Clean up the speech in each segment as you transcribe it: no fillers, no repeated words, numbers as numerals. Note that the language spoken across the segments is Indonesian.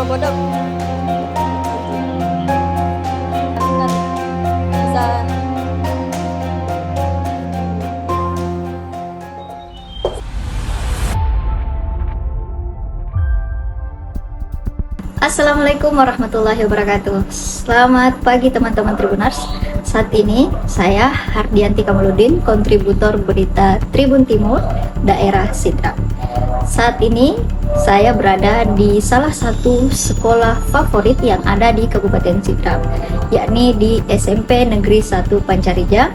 bodok. Bisa. Assalamualaikum warahmatullahi wabarakatuh. Selamat pagi teman-teman Tribuners. Saat ini saya Hardianti Kamaludin, kontributor berita Tribun Timur, daerah Sidrap. Saat ini saya berada di salah satu sekolah favorit yang ada di Kabupaten Sidrap, yakni di SMP Negeri 1 Pancarijang,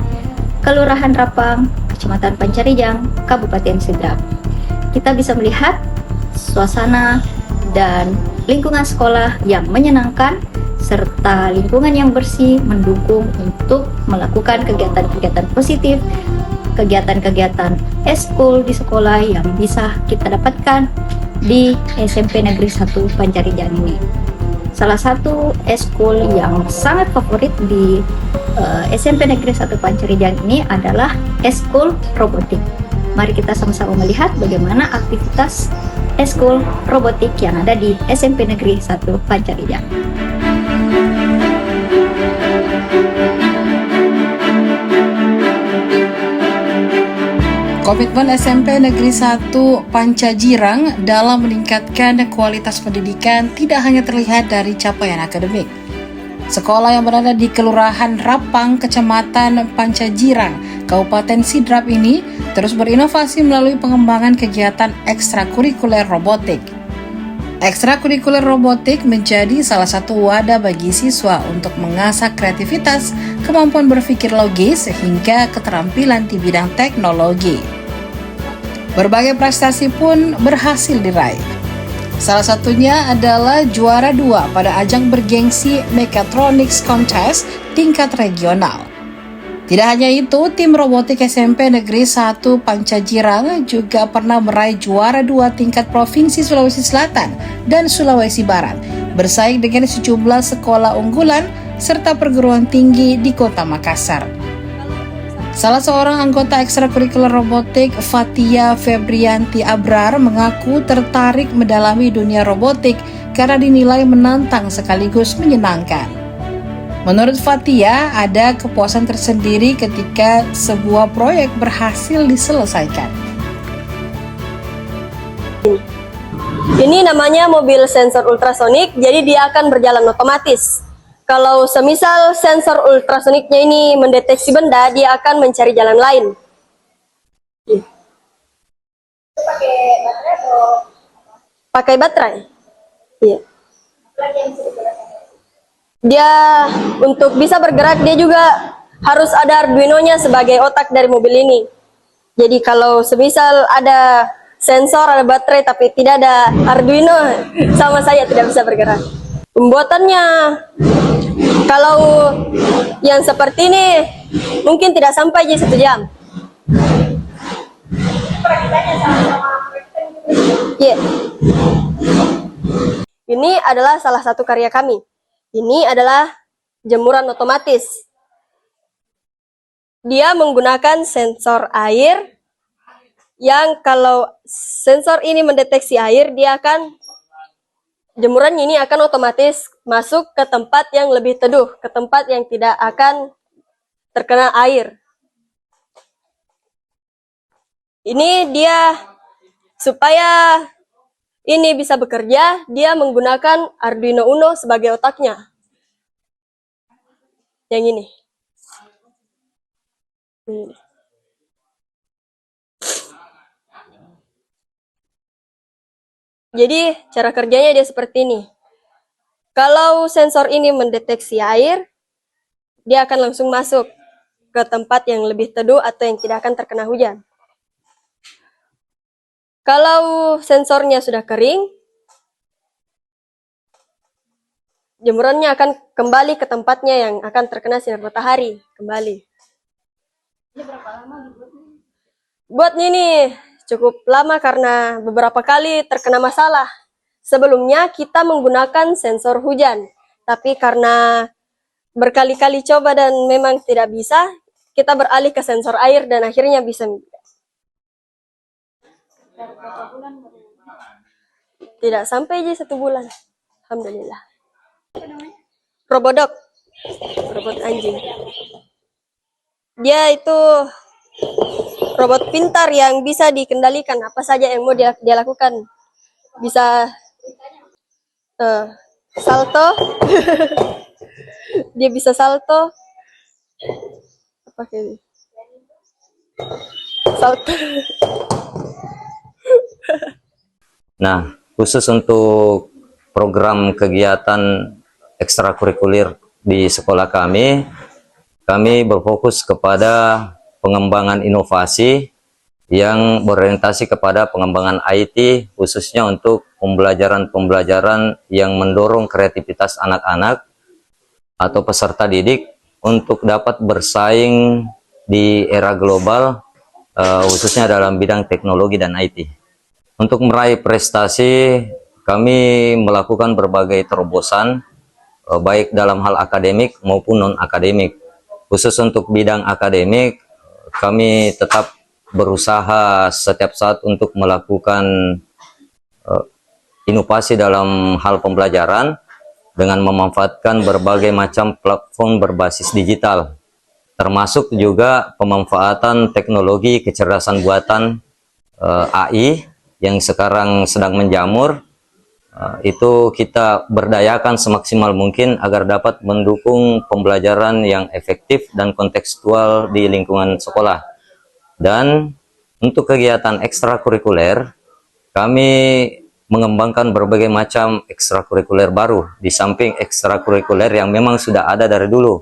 Kelurahan Rapang, Kecamatan Pancarijang, Kabupaten Sidrap. Kita bisa melihat suasana dan lingkungan sekolah yang menyenangkan serta lingkungan yang bersih mendukung untuk melakukan kegiatan-kegiatan positif, kegiatan-kegiatan eskul di sekolah yang bisa kita dapatkan di SMP Negeri 1 Pancarijang ini. Salah satu eskul yang sangat favorit di SMP Negeri 1 Pancarijang ini adalah eskul robotik. Mari kita sama-sama melihat bagaimana aktivitas eskul robotik yang ada di SMP Negeri 1 Pancarijang. Komitmen SMP Negeri 1 Pancajirang dalam meningkatkan kualitas pendidikan tidak hanya terlihat dari capaian akademik. Sekolah yang berada di Kelurahan Rapang, Kecamatan Pancajirang, Kabupaten Sidrap ini terus berinovasi melalui pengembangan kegiatan ekstrakurikuler robotik. Ekstrakurikuler robotik menjadi salah satu wadah bagi siswa untuk mengasah kreativitas, kemampuan berpikir logis, hingga keterampilan di bidang teknologi. Berbagai prestasi pun berhasil diraih. Salah satunya adalah juara 2 pada ajang bergengsi Mechatronics Contest tingkat regional. Tidak hanya itu, tim robotik SMP Negeri 1 Pancajirang juga pernah meraih juara 2 tingkat Provinsi Sulawesi Selatan dan Sulawesi Barat, bersaing dengan sejumlah sekolah unggulan serta perguruan tinggi di Kota Makassar. Salah seorang anggota ekstrakurikuler robotik, Fatia Febrianti Abrar, mengaku tertarik mendalami dunia robotik karena dinilai menantang sekaligus menyenangkan. Menurut Fatia, ada kepuasan tersendiri ketika sebuah proyek berhasil diselesaikan. Ini namanya mobil sensor ultrasonik, jadi dia akan berjalan otomatis. Kalau semisal sensor ultrasoniknya ini mendeteksi benda, dia akan mencari jalan lain. Pakai baterai? Iya. Dia untuk bisa bergerak, dia juga harus ada Arduino-nya sebagai otak dari mobil ini. Jadi kalau semisal ada sensor, ada baterai, tapi tidak ada Arduino, sama saya tidak bisa bergerak. Pembuatannya, kalau yang seperti ini mungkin tidak sampai 1 jam. Yeah. Ini adalah salah satu karya kami. Ini adalah jemuran otomatis. Dia menggunakan sensor air yang kalau sensor ini mendeteksi air, dia akan jemuran ini akan otomatis masuk ke tempat yang lebih teduh, ke tempat yang tidak akan terkena air. Ini dia supaya ini bisa bekerja, dia menggunakan Arduino Uno sebagai otaknya. Yang ini. Jadi cara kerjanya dia seperti ini. Kalau sensor ini mendeteksi air, dia akan langsung masuk ke tempat yang lebih teduh atau yang tidak akan terkena hujan. Kalau sensornya sudah kering, jemurannya akan kembali ke tempatnya yang akan terkena sinar matahari kembali. Ini berapa lama dibuatnya? Buatnya ini cukup lama karena beberapa kali terkena masalah. Sebelumnya kita menggunakan sensor hujan, tapi karena berkali-kali coba dan memang tidak bisa, kita beralih ke sensor air dan akhirnya bisa. Tidak sampai aja 1 bulan. Alhamdulillah. Robodog, robot anjing. Dia itu robot pintar yang bisa dikendalikan, apa saja yang mau dia lakukan. Bisa salto, dia bisa salto, apa kayak salto. Nah, khusus untuk program kegiatan ekstrakurikuler di sekolah kami berfokus kepada pengembangan inovasi yang berorientasi kepada pengembangan IT, khususnya untuk pembelajaran-pembelajaran yang mendorong kreativitas anak-anak atau peserta didik untuk dapat bersaing di era global, khususnya dalam bidang teknologi dan IT. Untuk meraih prestasi, kami melakukan berbagai terobosan, baik dalam hal akademik maupun non-akademik. Khusus untuk bidang akademik, kami tetap berusaha setiap saat untuk melakukan inovasi dalam hal pembelajaran dengan memanfaatkan berbagai macam platform berbasis digital, termasuk juga pemanfaatan teknologi kecerdasan buatan AI yang sekarang sedang menjamur. Itu kita berdayakan semaksimal mungkin agar dapat mendukung pembelajaran yang efektif dan kontekstual di lingkungan sekolah. Dan untuk kegiatan ekstrakurikuler, kami mengembangkan berbagai macam ekstrakurikuler baru di samping ekstrakurikuler yang memang sudah ada dari dulu.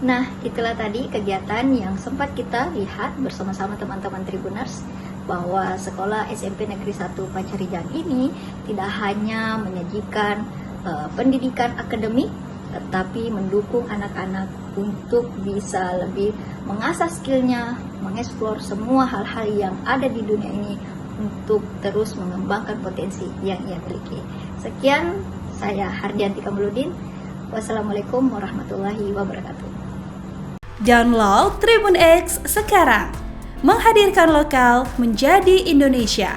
Nah, itulah tadi kegiatan yang sempat kita lihat bersama-sama teman-teman Tribuners, bahwa sekolah SMP Negeri 1 Pancarijang ini tidak hanya menyajikan pendidikan akademik, tetapi mendukung anak-anak untuk bisa lebih mengasah skillnya, mengeksplor semua hal-hal yang ada di dunia ini untuk terus mengembangkan potensi yang ia miliki. Sekian, saya Hardianti Kamuludin. Wassalamualaikum warahmatullahi wabarakatuh. Download Tribun X sekarang, menghadirkan lokal menjadi Indonesia.